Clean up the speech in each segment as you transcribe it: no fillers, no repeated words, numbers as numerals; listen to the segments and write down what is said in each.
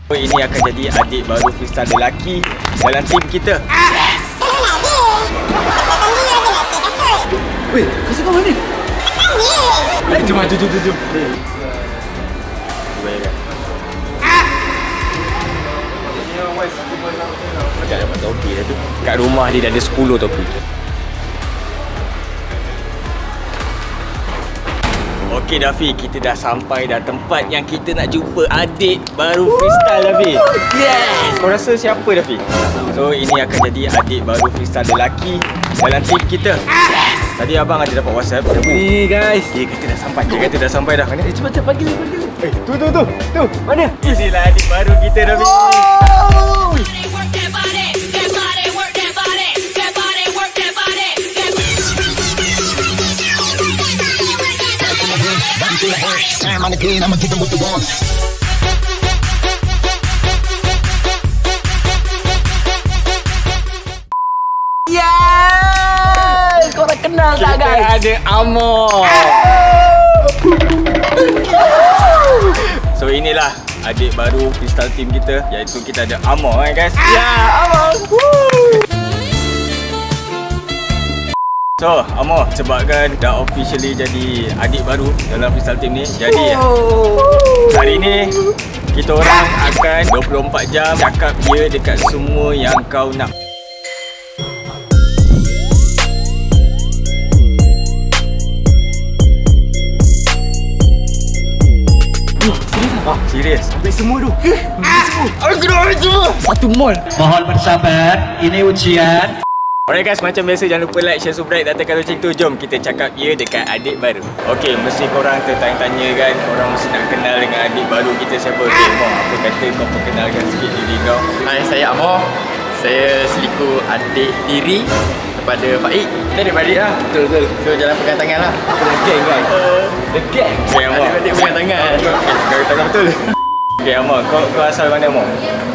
Ini akan jadi adik baru freestyle lelaki dalam tim kita. Weh, kasut kau mana? Jom. Macam dapat topi dah tu. Kat rumah dia dah ada 10 topi. Okey Dafi, kita dah sampai dah tempat yang kita nak jumpa adik baru freestyle Dafi. Yes! Kau rasa siapa Dafi? So ini akan jadi adik baru freestyle lelaki dalam tim kita. Yes! Tadi abang ada dapat WhatsApp. Ni guys. Dia kata dah sampai. Dia kata dah sampai dah. Mana? Cepat panggil. Tu. Mana? Inilah adik baru kita Dafi. I'm on the green, I'ma get them with the ball. Yes! Kau dah kenal tak guys? Kita ada Amor. So inilah adik baru freestyle team kita, iaitu kita ada Amor guys. Ya, Amor. So, Amor, sebabkan dah officially jadi adik baru dalam freestyle team ni. Jadi, hari ni kita orang akan 24 jam cakap ya dekat semua yang kau nak. Serius? Ambil semua tu. Ambil semua. Satu mall. Mohon bersabar, ini ujian. Alright guys, macam biasa jangan lupa like, share, subscribe dan tekan lonceng tu. Jom kita cakap ya dekat adik baru. Okay, mesti korang tertanya-tanya kan, korang mesti nak kenal dengan adik baru kita siapa. Okay, Amor, apa kata kau perkenalkan sikit diri kau? Hai, saya Amor. Saya seliku adik diri kepada Faik. Kita adik-adik lah. Betul. So, jalan pegang tangan lah. The gang guys. The gang. Okay, Amor. Adik-adik pegang tangan. Pegang tangan betul. Okay, Amor, kau asal mana Amor?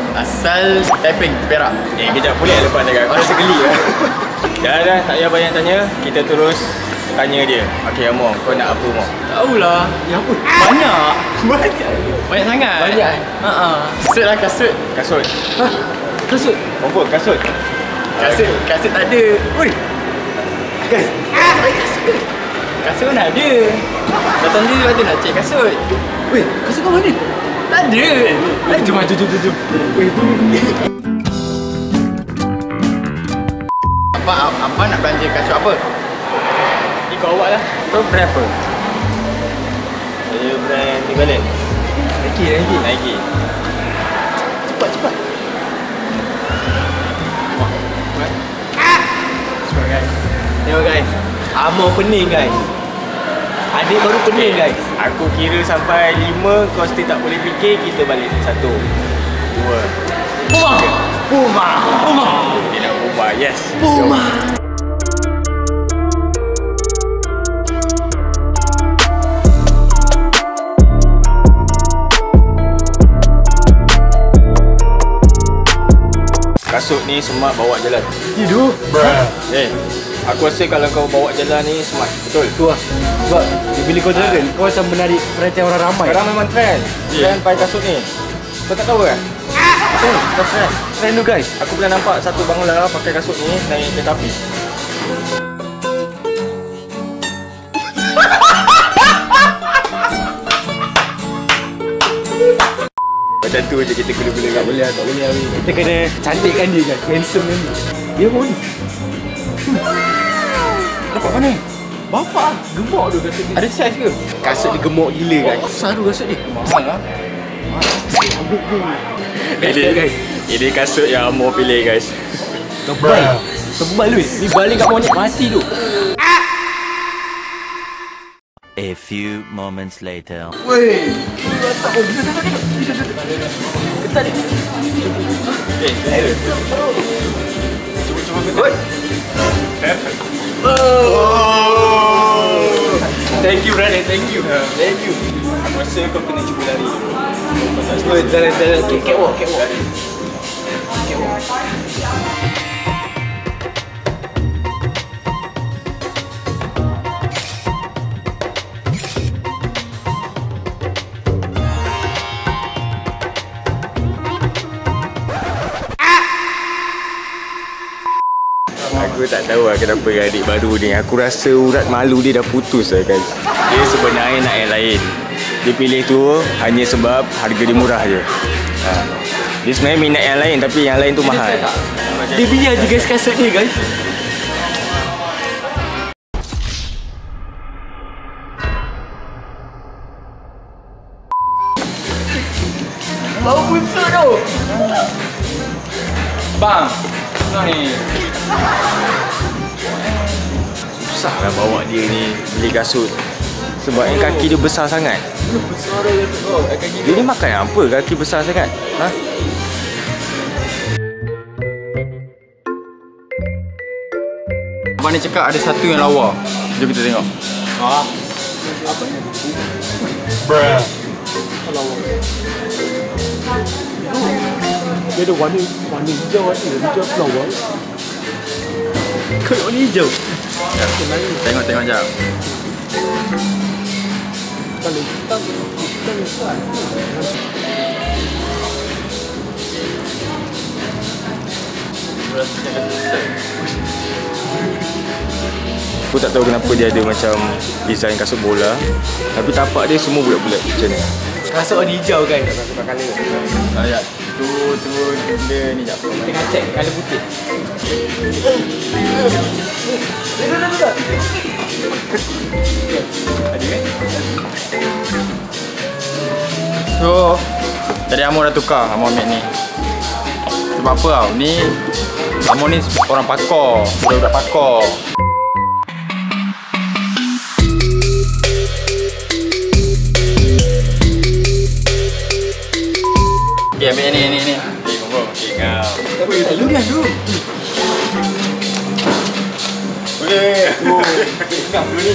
Asal Taiping, Perak. Kejap boleh lepas tangan. Kau rasa geli lah. Dah, tak payah banyak tanya. Kita terus tanya dia. Okay, Amor, kau nak apa Amor? Tahulah. Ya apa? Banyak. Banyak sangat. Banyak. Kasut lah, kasut. Kasut. Kasut. Confirm, kasut. Kasut tak ada. Oi. Guys. Kasut mana ada. Datang dia ada nak cek kasut. Weh, kasut kau mana? Tak ada. Jom. Weh, tu. Apa nak belanja kasut apa? Ikut awak lah. Kau brand apa? Saya brand Timberland. Nike. Cepat. Tengok guys. Amor pening guys. Adik baru pening guys. Aku kira sampai 5, kau still tak boleh fikir, kita balik 1, 2. Puma. Dia nak ubah, yes. Puma. Kasut ni smart bawa jalan. Hidup. Aku rasa kalau kau bawa jalan ni smart. Betul. Tu lah. Sebab bila kau jalan, kau macam menarik perhatian orang ramai. Sekarang memang trend. Trend pakai kasut ni. Kau tak tahu kan? Betul, trend. Trend tu guys. Aku pernah nampak satu bangla pakai kasut ni naik kereta api. Macam tu je kita guna-guna. Tak boleh. Kita kena cantikkan dia guys. Handsome ni. Dia pun. Dapat mana? Bapak gemuk tu kasut dia. Ada saiz ke? Kasut dia gemuk gila guys. Besar tu kasut dia. Mahal lah. Ini kasut yang Amor pilih guys. Tebal weh. Ni baling kat monyet mati tu. A few moments later. Weh. Ketat ni. Cuba. Thank you brother, thank you. Aku rasa kau kena cuba lari. Jalan. Catwalk. Aku tak tahu lah kenapa adik baru ni. Aku rasa urat malu dia dah putus lah guys. Dia sebenarnya nak yang lain. Dia pilih tu hanya sebab harga dia murah je. Dia sebenarnya minat yang lain tapi yang lain tu mahal. Dia biar je guys kasut ni guys. Bau busuk tau. Bang, ni. Susah lah bawa dia ni beli kasut. Sebabnya kaki dia besar sangat. Besar dah kaki Dia ni makan apa kaki besar sangat? Ha? Abang ni cakap ada satu yang lawa. Jom kita tengok. Apa ni? Bruh. Dia ada warna hijau hijau flower. Kau warna hijau. Tengok jap. Kalau hitam Aku tak tahu kenapa dia ada macam design kasut bola. Tapi tapak dia semua bulat-bulat macam ni. kasut warna hijau kan. Tak suka colour. Ya. Tu dia ni jap. Tengah check colour putih. Ada kan? So, tadi Amor dah tukar. Amor ambil ni. Sebab apa tau? Ni Amor ni orang pakar. Budak pakar. Okay, ambil ni. Okay, bro. Okay, kau. Lu kan dulu. Boleh. Pegang dulu ni.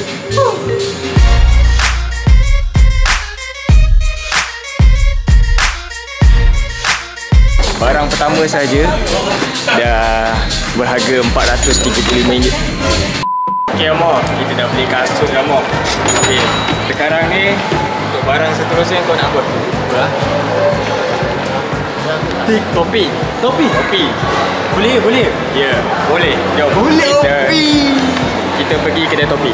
Barang pertama saja dah berharga RM435. Okay, Amor. Kita dah beli kasut dah, Amor. Okay. Sekarang ni, untuk barang seterusnya kau nak apa? Topi. Boleh. Ya, boleh. Jom. Boleh. Kita pergi kedai topi.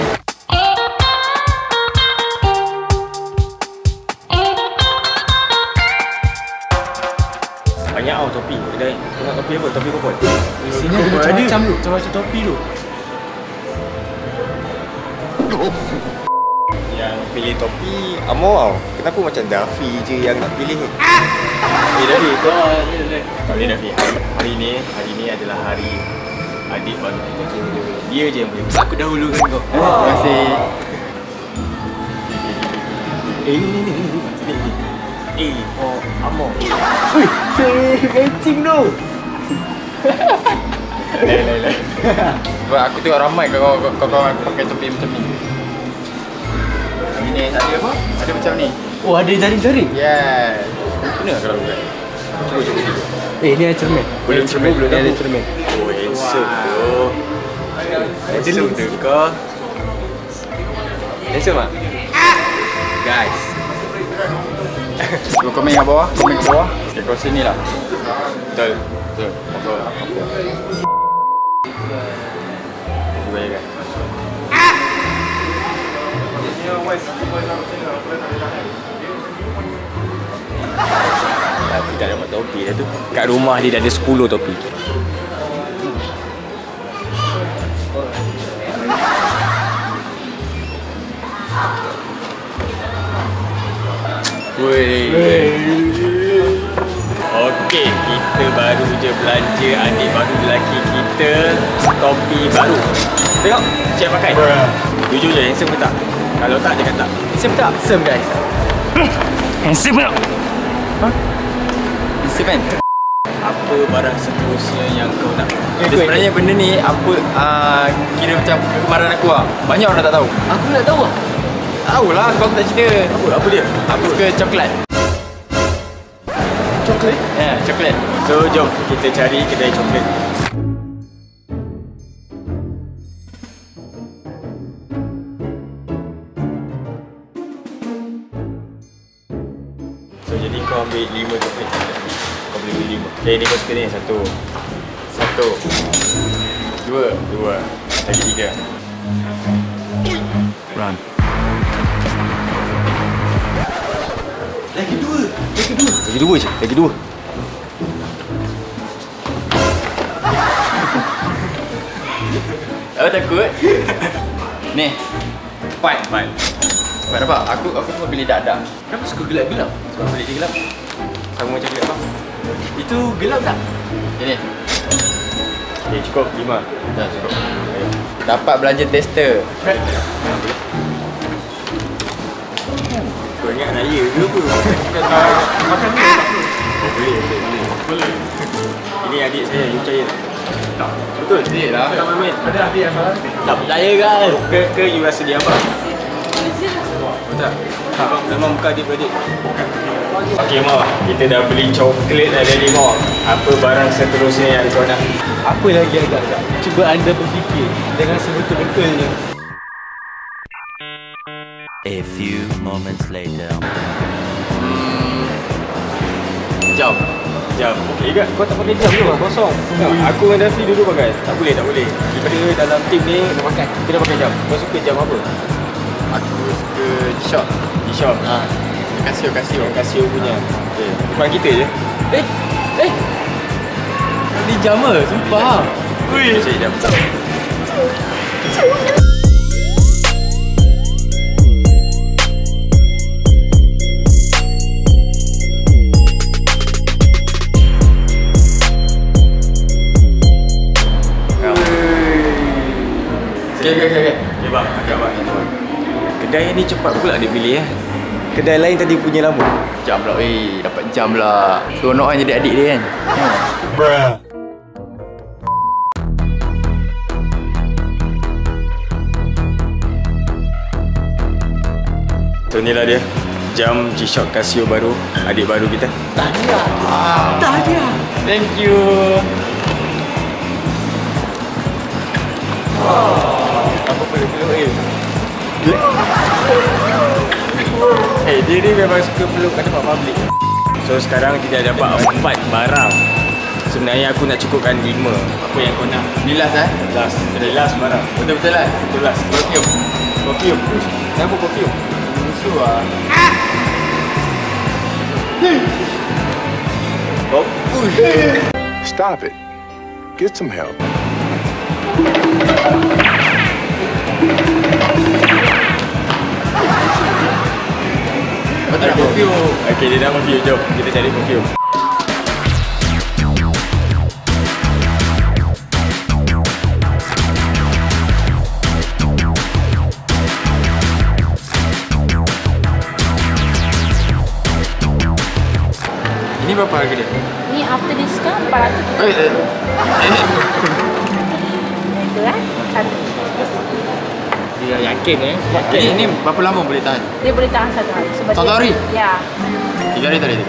Banyak tau topi kedai. Kau nak topi apa? Topi apa? Sini ada macam-macam tu. Macam-macam topi tu. Yang pilih topi Amor tau. Kenapa macam Daffy je yang nak pilih ni? Daffy. Tak boleh Daffy. Hari ni adalah hari adik baru kita. Dia je yang boleh. Aku dahulukan kau. Terima kasih. Ni. For Amor. Matching tu. Lai. Sebab aku tengok ramai kawan-kawan aku pakai topi macam ni. Ini ada apa? Ada macam ni. Oh, ada jaring-jaring. Yes. Kena kalau bukan. Cuba. Ni ada cermin. Belum cermin. Ni ada cermin. Oh, handsome tu. Handsome tu kau. Handsome tak? Guys. Cuba komen kat bawah. Okay, kau sini lah. Betul. Apa? Cuba ya kan. Tapi tak dapat topi dah tu. Kat rumah dia dah ada 10 topi. Okey, kita baru je belanja adik baru lelaki kita topi baru. Tengok, siap pakai. Jujur je, handsome ke tak? Kalau tak, dia kata tak. Handsome tak? Handsome guys. Handsome ke tak? Handsome kan? Apa barang seterusnya yang kau nak? Sebenarnya benda ni apa kira macam kegemaran aku lah. Banyak orang tak tahu. Aku nak tahu lah. Tahu lah, kau tak cerita. Apa dia? Aku suka coklat. Coklat? Ya, coklat. So, jom kita cari kedai coklat. So, jadi kau ambil 5 coklat. Kau boleh beli 5. Okay, ni kau suka ni satu. 2. Lagi 3. Run. Lagi 2 je. Lagi 2. Oh, takut. Ni. Fight. Fight apa? Aku semua pilih dak. Kenapa suka gelap-gelap? Sebab balik dia gelap. Sama macam gelap bang. Itu gelap tak? Ini. Okay, cukup 5. Dah cukup. Dapat belanja tester. Kau ingat raya ke apa? Makan ni. Boleh. Ini adik saya, you percaya tak? Tak. Betul? Sedih lah. Tak main. Ada adik yang salah. Tak percaya kan? Ke you rasa dia apa? Betul? Memang bukan adik-beradik. Okey Ma, kita dah beli coklat dah dari Ma. Apa barang seterusnya yang kau nak? Apa lagi agak-agak? Cuba anda berfikir dengan sebetul-betulnya. A few moments later. Jam. Okey ke? Kau tak pakai jam ke? Kosong. Aku dengan Dafi dulu pakai. Tak boleh. Daripada dalam tim ni kita dah pakai jam. Kau suka jam apa? Aku suka G-Shock. G-Shock. Casio punya. Okey. Bukan kita je. Beli jam ke? Sumpah. Ui. Cik jam. Okay. Ya bang, agak bang. Kedai ni cepat pula dia pilih Kedai lain tadi punya lama. Jam pula. Dapat jam pula. Seronok kan jadi adik dia kan. Bruh. So inilah dia. Jam G-Shock Casio baru. Adik baru kita. Tahniah. Thank you. Apa peluk-peluk dia ni memang suka peluk kat tempat public. So sekarang kita dapat 4 barang. Sebenarnya aku nak cukupkan 5. Apa yang kau nak? Ni last eh? Last. Jadi last barang. Betul-betul lah. Betul last. Perfume. Kenapa perfume? Musuh lah. Oh. Stop it. Get some help. Betul perfume. Okay, dia dah perfume. Jom, kita cari perfume. Ini berapa harga dia? Ni after discount 400. Itu satu. Dia yakin Ini berapa lama boleh tahan? Dia boleh tahan 1 hari. Sebab Satu dia- hari? Ya. 3 hari tak boleh?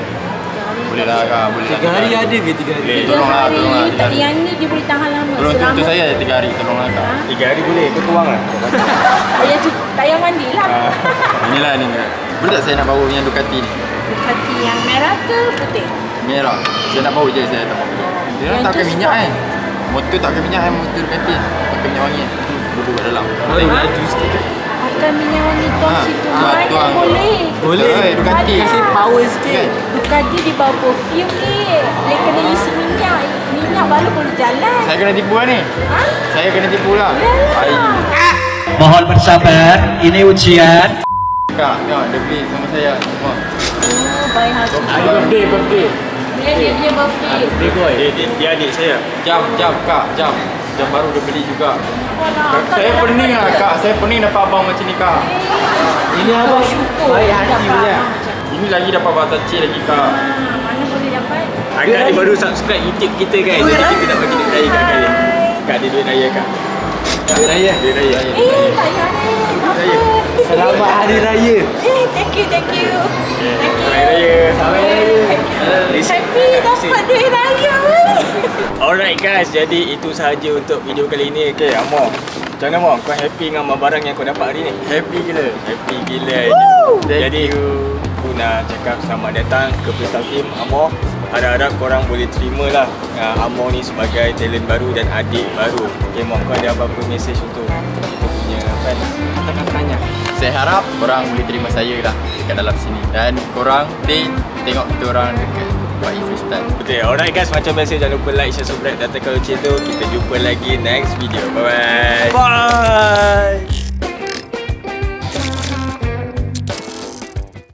Boleh lah kak, boleh 3 hari ada ke 3 hari? Boleh. Tolonglah, tolonglah. Tak, yang ni dia boleh tahan lama. Tolong Selama- tuntut saya 3 hari, tolonglah kak. 3 hari boleh. Kau tuang lah. Tak payah mandi lah. Inilah ni. Boleh tak saya nak bawa yang Ducati ni? Ducati yang merah ke putih? Merah. Saya nak bawa je, saya tak bawa. Dia Yang tak pakai tu minyak sebab- kan? Motor tak pakai minyak kan, motor Ducati. Pakai minyak wangi. Duduk kat dalam. Boleh laju sikit. Akan minyak wangi tuang Ha, situ. ha, Mana tuang. boleh. Boleh. Ducati. Kasih power sikit. Kan? Ducati di bawah perfume ni. Dia kena isi minyak. Minyak baru boleh jalan. Saya kena tipu kan ni? Ha? Saya kena tipu lah. Yalah. Mohon bersabar, ini ujian. Kak, tengok dia beli sama saya semua. Oh, baik hati. Hari birthday. Bila dia punya birthday. Birthday boy. Dia adik saya. Jam kak, jam. Jam baru dia beli juga. Walau, Kak, saya pening lah kak, saya pening dapat abang macam ni kak. Ini apa? Syukur. Baik hati dapat punya. abang macam ni. Ini lagi dapat Versace lagi kak. Mana boleh dapat? Akak ni baru subscribe YouTube kita kan. Jadi kita nak bagi duit raya kat Akak ni. Kak ada duit raya Kak. Duit raya. Duit raya. Tak payah ni. Raya. Selamat Hari Raya. Thank you. Thank you. Selamat Raya. Selamat Raya. Happy dapat duit raya. Alright guys, jadi itu sahaja untuk video kali ini. Okay, Amor. Macam mana Amor? Kau happy dengan barang yang kau dapat hari ni? Happy gila. Happy gila. Thank Jadi you. aku nak cakap selamat datang ke Freestyle Team Amor. Harap-harap korang boleh terima lah Amor ni sebagai talent baru dan adik baru. Okay Mok, kau ada apa-apa message untuk kita punya fans? Kata-katanya. Saya harap korang boleh terima saya lah dekat dalam sini. Dan korang tengok kita orang dekat buat freestyle. Okay, alright guys, macam biasa jangan lupa like, share, subscribe dan tekan lonceng tu. Kita jumpa lagi next video. Bye-bye. Bye.